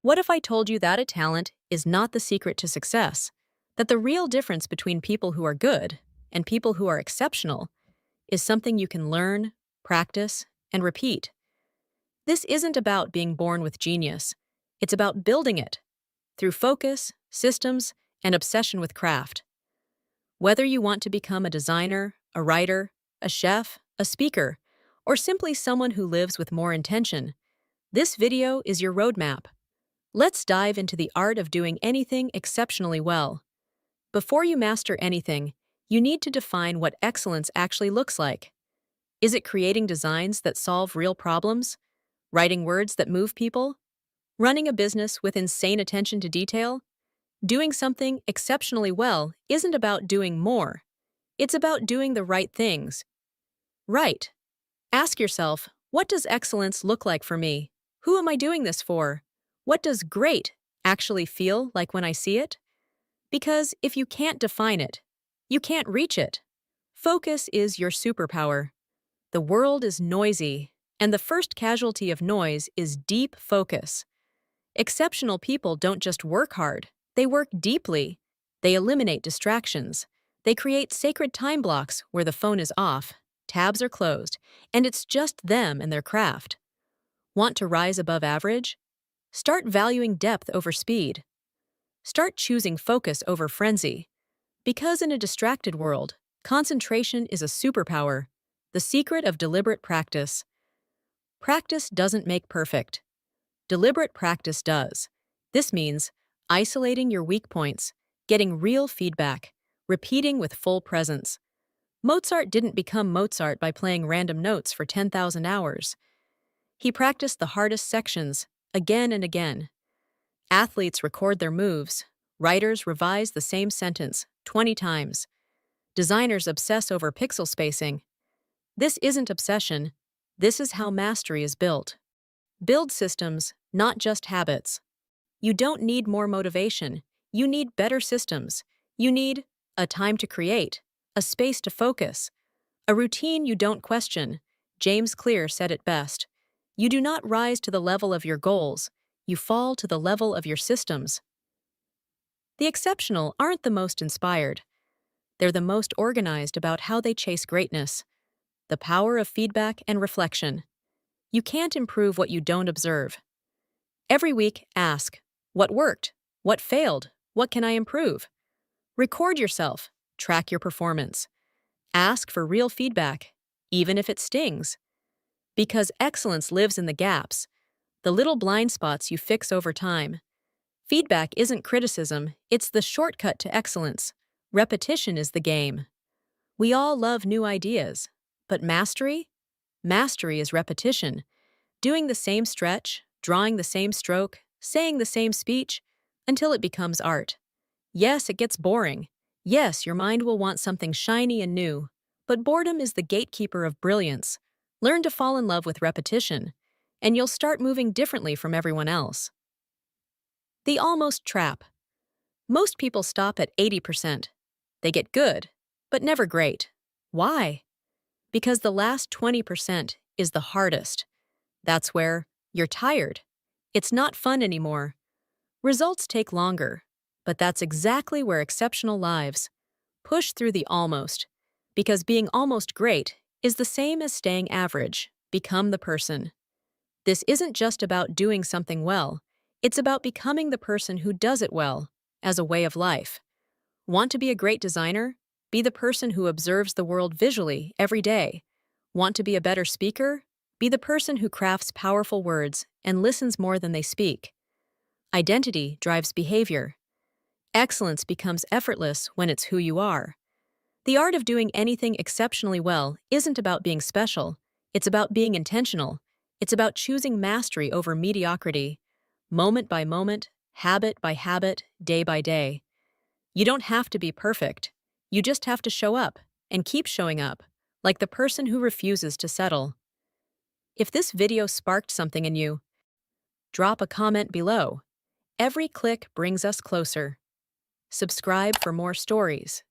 What if I told you that a talent is not the secret to success? That the real difference between people who are good and people who are exceptional is something you can learn, practice, and repeat. This isn't about being born with genius. It's about building it through focus, systems, and obsession with craft. Whether you want to become a designer, a writer, a chef, a speaker, or simply someone who lives with more intention, this video is your roadmap. Let's dive into the art of doing anything exceptionally well. Before you master anything, you need to define what excellence actually looks like. Is it creating designs that solve real problems? Writing words that move people? Running a business with insane attention to detail? Doing something exceptionally well isn't about doing more. It's about doing the right things. Right. Ask yourself, what does excellence look like for me? Who am I doing this for? What does great actually feel like when I see it? Because if you can't define it, you can't reach it. Focus is your superpower. The world is noisy, and the first casualty of noise is deep focus. Exceptional people don't just work hard, they work deeply. They eliminate distractions. They create sacred time blocks where the phone is off, tabs are closed, and it's just them and their craft. Want to rise above average? Start valuing depth over speed. Start choosing focus over frenzy. Because in a distracted world, concentration is a superpower, the secret of deliberate practice. Practice doesn't make perfect. Deliberate practice does. This means isolating your weak points, getting real feedback, repeating with full presence. Mozart didn't become Mozart by playing random notes for 10,000 hours. He practiced the hardest sections again and again. Athletes record their moves. Writers revise the same sentence 20 times. Designers obsess over pixel spacing. This isn't obsession. This is how mastery is built. Build systems, not just habits. You don't need more motivation. You need better systems. You need a time to create, a space to focus, a routine you don't question. James Clear said it best. You do not rise to the level of your goals. You fall to the level of your systems. The exceptional aren't the most inspired. They're the most organized about how they chase greatness. The power of feedback and reflection. You can't improve what you don't observe. Every week, ask, what worked? What failed? What can I improve? Record yourself. Track your performance. Ask for real feedback, even if it stings. Because excellence lives in the gaps, the little blind spots you fix over time. Feedback isn't criticism, it's the shortcut to excellence. Repetition is the game. We all love new ideas, but mastery? Mastery is repetition. Doing the same stretch, drawing the same stroke, saying the same speech, until it becomes art. Yes, it gets boring. Yes, your mind will want something shiny and new. But boredom is the gatekeeper of brilliance. Learn to fall in love with repetition, and you'll start moving differently from everyone else. The almost trap. Most people stop at 80%. They get good, but never great. Why? Because the last 20% is the hardest. That's where you're tired. It's not fun anymore. Results take longer, but that's exactly where exceptional lives. Push through the almost, because being almost great is the same as staying average. Become the person. This isn't just about doing something well, it's about becoming the person who does it well, as a way of life. Want to be a great designer? Be the person who observes the world visually every day. Want to be a better speaker? Be the person who crafts powerful words and listens more than they speak. Identity drives behavior. Excellence becomes effortless when it's who you are. The art of doing anything exceptionally well isn't about being special. It's about being intentional. It's about choosing mastery over mediocrity, moment by moment, habit by habit, day by day. You don't have to be perfect. You just have to show up and keep showing up, like the person who refuses to settle. If this video sparked something in you, drop a comment below. Every click brings us closer. Subscribe for more stories.